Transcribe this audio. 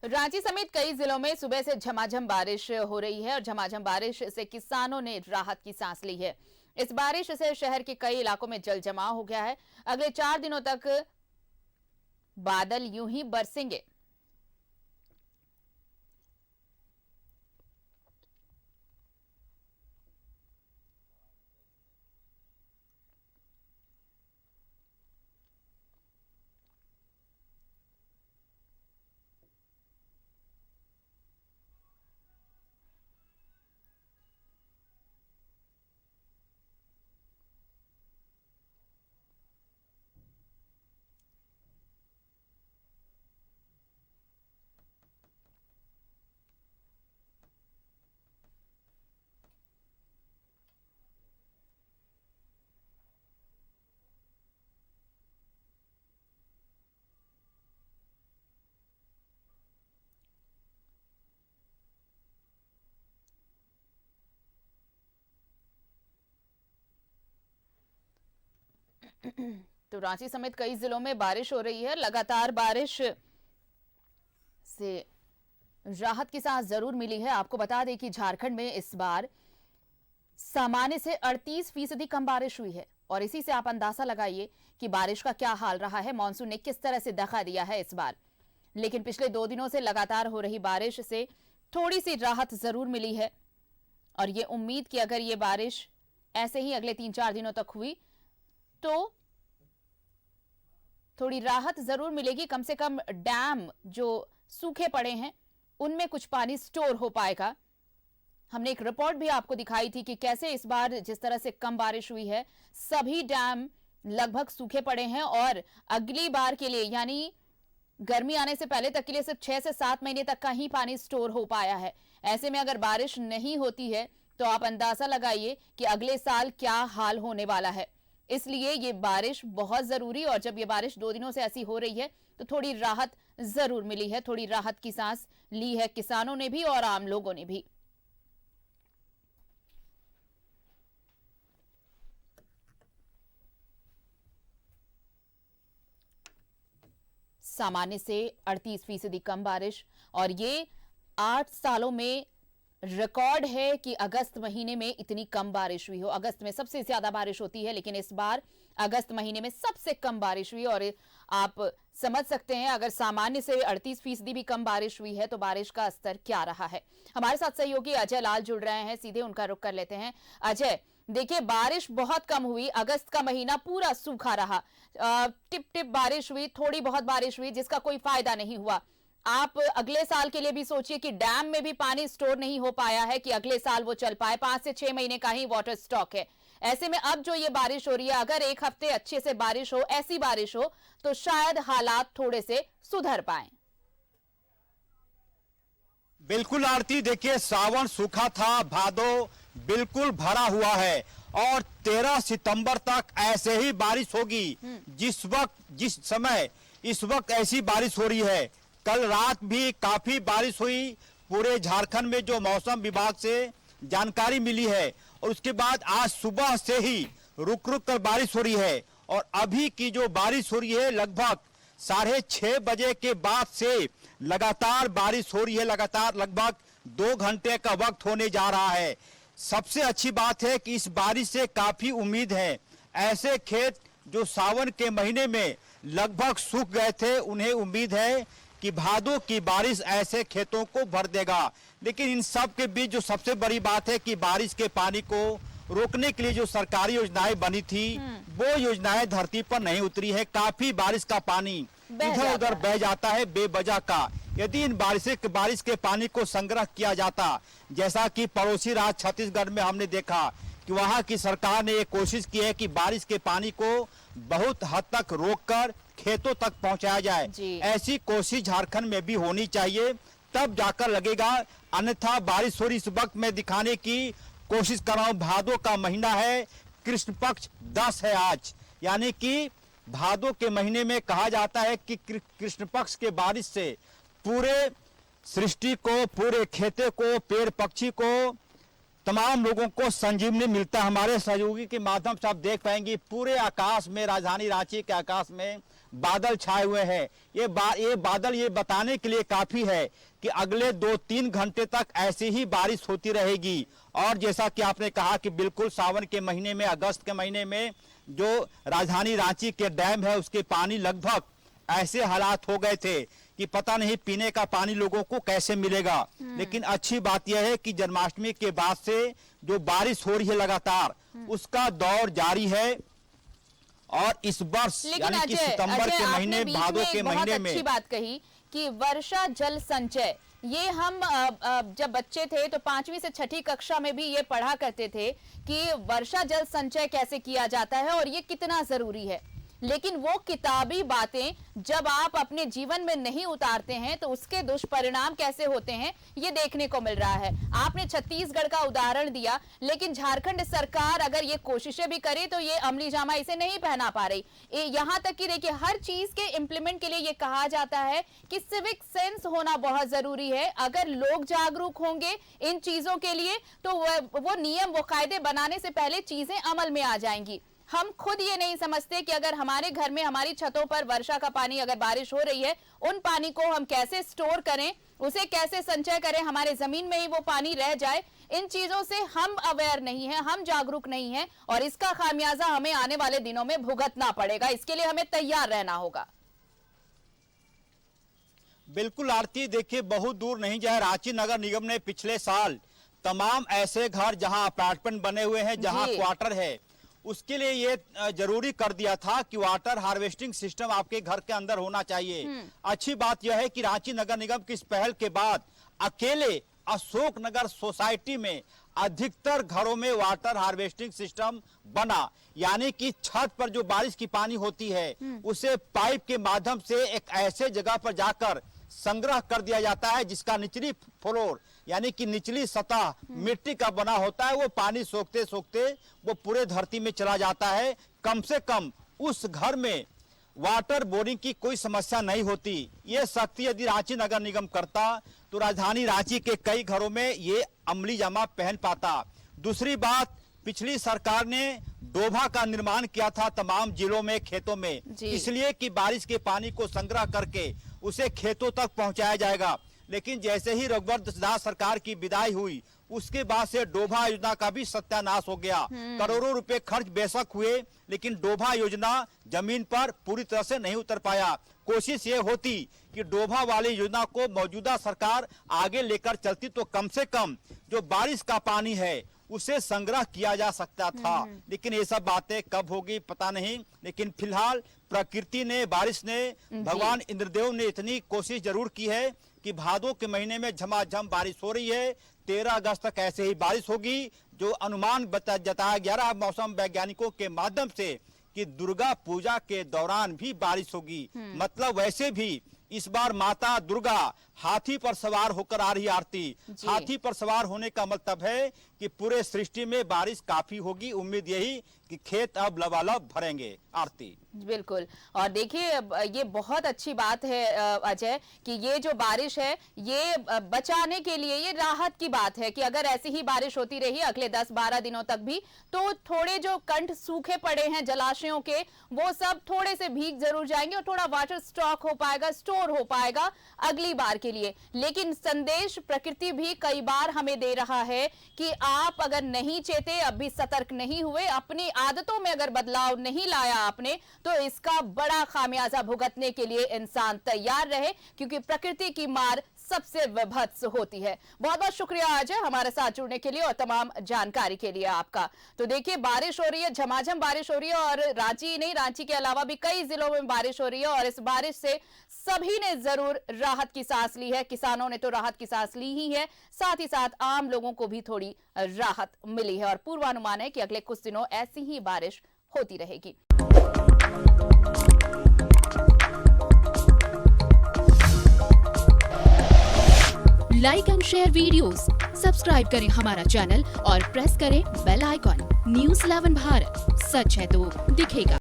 रांची समेत कई जिलों में सुबह से झमाझम बारिश हो रही है और झमाझम बारिश से किसानों ने राहत की सांस ली है। इस बारिश से शहर के कई इलाकों में जल जमाव हो गया है। अगले 4 दिनों तक बादल यूं ही बरसेंगे। तो रांची समेत कई जिलों में बारिश हो रही है। लगातार बारिश से राहत की सांस जरूर मिली है। आपको बता दें कि झारखंड में इस बार सामान्य से 38% कम बारिश हुई है और इसी से आप अंदाजा लगाइए कि बारिश का क्या हाल रहा है, मानसून ने किस तरह से दखा दिया है इस बार। लेकिन पिछले 2 दिनों से लगातार हो रही बारिश से थोड़ी सी राहत जरूर मिली है और ये उम्मीद कि अगर ये बारिश ऐसे ही अगले 3-4 दिनों तक हुई तो थोड़ी राहत जरूर मिलेगी। कम से कम डैम जो सूखे पड़े हैं उनमें कुछ पानी स्टोर हो पाएगा। हमने एक रिपोर्ट भी आपको दिखाई थी कि कैसे इस बार जिस तरह से कम बारिश हुई है, सभी डैम लगभग सूखे पड़े हैं और अगली बार के लिए यानी गर्मी आने से पहले तक के लिए सिर्फ 6 से 7 महीने तक का ही पानी स्टोर हो पाया है। ऐसे में अगर बारिश नहीं होती है तो आप अंदाजा लगाइए कि अगले साल क्या हाल होने वाला है। इसलिए ये बारिश बहुत जरूरी, और जब ये बारिश 2 दिनों से ऐसी हो रही है तो थोड़ी राहत जरूर मिली है। थोड़ी राहत की सांस ली है किसानों ने भी और आम लोगों ने भी। सामान्य से 38% कम बारिश और ये 8 सालों में रिकॉर्ड है कि अगस्त महीने में इतनी कम बारिश हुई हो। अगस्त में सबसे ज्यादा बारिश होती है, लेकिन इस बार अगस्त महीने में सबसे कम बारिश हुई। और आप समझ सकते हैं अगर सामान्य से 38% भी कम बारिश हुई है तो बारिश का स्तर क्या रहा है। हमारे साथ सहयोगी अजय लाल जुड़ रहे हैं, सीधे उनका रुख कर लेते हैं। अजय, देखिए बारिश बहुत कम हुई, अगस्त का महीना पूरा सूखा रहा, टिप टिप बारिश हुई, थोड़ी बहुत बारिश हुई जिसका कोई फायदा नहीं हुआ। आप अगले साल के लिए भी सोचिए कि डैम में भी पानी स्टोर नहीं हो पाया है कि अगले साल वो चल पाए। 5 से 6 महीने का ही वाटर स्टॉक है। ऐसे में अब जो ये बारिश हो रही है, अगर एक हफ्ते अच्छे से बारिश हो, ऐसी बारिश हो तो शायद हालात थोड़े से सुधर पाए। बिल्कुल आरती, देखिए सावन सूखा था, भादो बिल्कुल भरा हुआ है और 13 सितंबर तक ऐसे ही बारिश होगी। जिस समय इस वक्त ऐसी बारिश हो रही है। कल रात भी काफी बारिश हुई पूरे झारखंड में, जो मौसम विभाग से जानकारी मिली है। और उसके बाद आज सुबह से ही रुक रुक कर बारिश हो रही है और अभी की जो बारिश हो रही है लगभग 6:30 बजे के बाद से लगातार बारिश हो रही है। लगातार लगभग 2 घंटे का वक्त होने जा रहा है। सबसे अच्छी बात है कि इस बारिश से काफी उम्मीद है। ऐसे खेत जो सावन के महीने में लगभग सूख गए थे, उन्हें उम्मीद है कि भादों की बारिश ऐसे खेतों को भर देगा। लेकिन इन सब के बीच जो सबसे बड़ी बात है कि बारिश के पानी को रोकने के लिए जो सरकारी योजनाएं बनी थी वो योजनाएं धरती पर नहीं उतरी है। काफी बारिश का पानी इधर उधर बह जाता है बेवजह का। यदि इन बारिश के पानी को संग्रह किया जाता, जैसा कि पड़ोसी राज्य छत्तीसगढ़ में हमने देखा कि वहां की सरकार ने ये कोशिश की है कि बारिश के पानी को बहुत हद तक रोककर खेतों तक पहुंचाया जाए। ऐसी कोशिश झारखंड में भी होनी चाहिए, तब जाकर लगेगा। अन्यथा बारिश हो रही इस वक्त मैं दिखाने की कोशिश कर रहा हूं। भादों का महीना है, कृष्ण पक्ष 10 है आज, यानी कि भादों के महीने में कहा जाता है कि कृष्ण पक्ष के बारिश से पूरे सृष्टि को, पूरे खेते को, पेड़ पक्षी को, तमाम लोगों को संजीवनी मिलता है। हमारे सहयोगी के माध्यम से आप देख पाएंगे पूरे आकाश में, राजधानी रांची के आकाश में बादल छाए हुए हैं। ये बादल ये बताने के लिए काफी है कि अगले 2-3 घंटे तक ऐसी ही बारिश होती रहेगी। और जैसा कि आपने कहा कि बिल्कुल सावन के महीने में, अगस्त के महीने में जो राजधानी रांची के डैम है उसके पानी लगभग ऐसे हालात हो गए थे कि पता नहीं पीने का पानी लोगों को कैसे मिलेगा। लेकिन अच्छी बात यह है कि जन्माष्टमी के बाद से जो बारिश हो रही है लगातार, उसका दौर जारी है। और इस वर्ष यानी कि सितंबर के महीने, भादों के महीने में अच्छी बात कही कि वर्षा जल संचय, ये हम जब बच्चे थे तो 5वीं से 6ठी कक्षा में भी ये पढ़ा करते थे कि वर्षा जल संचय कैसे किया जाता है और ये कितना जरूरी है। लेकिन वो किताबी बातें जब आप अपने जीवन में नहीं उतारते हैं तो उसके दुष्परिणाम कैसे होते हैं ये देखने को मिल रहा है। आपने छत्तीसगढ़ का उदाहरण दिया, लेकिन झारखंड सरकार अगर ये कोशिशें भी करे तो ये अमली जामा इसे नहीं पहना पा रही। यहाँ तक कि देखिए, हर चीज के इम्प्लीमेंट के लिए ये कहा जाता है कि सिविक सेंस होना बहुत जरूरी है। अगर लोग जागरूक होंगे इन चीजों के लिए तो वो नियम, वो कायदे बनाने से पहले चीजें अमल में आ जाएंगी। हम खुद ये नहीं समझते कि अगर हमारे घर में, हमारी छतों पर वर्षा का पानी, अगर बारिश हो रही है, उन पानी को हम कैसे स्टोर करें, उसे कैसे संचय करें, हमारे जमीन में ही वो पानी रह जाए। इन चीजों से हम अवेयर नहीं है, हम जागरूक नहीं है और इसका खामियाजा हमें आने वाले दिनों में भुगतना पड़ेगा। इसके लिए हमें तैयार रहना होगा। बिल्कुल आरती, देखिए बहुत दूर नहीं जाए, रांची नगर निगम ने पिछले साल तमाम ऐसे घर जहां अपार्टमेंट बने हुए हैं, जहां क्वार्टर है, उसके लिए ये जरूरी कर दिया था कि वाटर हार्वेस्टिंग सिस्टम आपके घर के अंदर होना चाहिए। अच्छी बात यह है कि रांची नगर निगम की इस पहल के बाद अकेले अशोक नगर सोसाइटी में अधिकतर घरों में वाटर हार्वेस्टिंग सिस्टम बना। यानी कि छत पर जो बारिश की पानी होती है उसे पाइप के माध्यम से एक ऐसे जगह पर जाकर संग्रह कर दिया जाता है जिसका निचली फ्लोर यानी कि निचली सतह मिट्टी का बना होता है। वो पानी सोखते सोखते वो पूरे धरती में चला जाता है। कम से कम उस घर में वाटर बोरिंग की कोई समस्या नहीं होती। ये सख्ती यदि रांची नगर निगम करता तो राजधानी रांची के कई घरों में ये अमली जामा पहन पाता। दूसरी बात, पिछली सरकार ने डोभा का निर्माण किया था तमाम जिलों में, खेतों में, इसलिए कि बारिश के पानी को संग्रह करके उसे खेतों तक पहुंचाया जाएगा। लेकिन जैसे ही रघुवर दास सरकार की विदाई हुई उसके बाद से डोभा योजना का भी सत्यानाश हो गया। करोड़ों रुपए खर्च बेशक हुए, लेकिन डोभा योजना जमीन पर पूरी तरह से नहीं उतर पाया। कोशिश ये होती कि डोभा वाली योजना को मौजूदा सरकार आगे लेकर चलती तो कम से कम जो बारिश का पानी है उसे संग्रह किया जा सकता था। लेकिन ये सब बातें कब होगी पता नहीं। लेकिन फिलहाल प्रकृति ने, बारिश ने, भगवान इंद्रदेव ने इतनी कोशिश जरूर की है कि भादों के महीने में झमाझम बारिश हो रही है। 13 अगस्त तक ऐसे ही बारिश होगी, जो अनुमान जताया गया रहा मौसम वैज्ञानिकों के माध्यम से कि दुर्गा पूजा के दौरान भी बारिश होगी। मतलब वैसे भी इस बार माता दुर्गा हाथी पर सवार होकर आ रही आरती। हाथी पर सवार होने का मतलब है कि पूरे सृष्टि में बारिश काफी होगी। उम्मीद यही कि खेत अब लबालब भरेंगे। आरती बिल्कुल। और देखिए, ये बहुत अच्छी बात है अजय कि ये जो बारिश है ये बचाने के लिए, ये राहत की बात है कि अगर ऐसी ही बारिश होती रही अगले 10-12 दिनों तक भी तो थोड़े जो कंठ सूखे पड़े हैं जलाशयों के वो सब थोड़े से भीग जरूर जाएंगे और थोड़ा वाटर स्टॉक हो पाएगा, स्टोर हो पाएगा अगली बार के लिए। लेकिन संदेश प्रकृति भी कई बार हमें दे रहा है कि आप अगर नहीं चेते, अब भी सतर्क नहीं हुए, अपनी आदतों में अगर बदलाव नहीं लाया आपने, तो इसका बड़ा खामियाजा भुगतने के लिए इंसान तैयार रहे, क्योंकि प्रकृति की मार सबसे विभत्स होती है। बहुत बहुत शुक्रिया अजय हमारे साथ जुड़ने के लिए और तमाम जानकारी के लिए आपका। तो देखिए, बारिश हो रही है, झमाझम बारिश हो रही है और रांची नहीं, रांची के अलावा भी कई जिलों में बारिश हो रही है और इस बारिश से सभी ने जरूर राहत की सांस ली है। किसानों ने तो राहत की सांस ली ही है, साथ ही साथ आम लोगों को भी थोड़ी राहत मिली है और पूर्वानुमान है कि अगले कुछ दिनों ऐसी ही बारिश होती रहेगी। Like and share videos, subscribe करें हमारा चैनल और प्रेस करें बेल आइकॉन। न्यूज़ 11 भारत, सच है तो दिखेगा।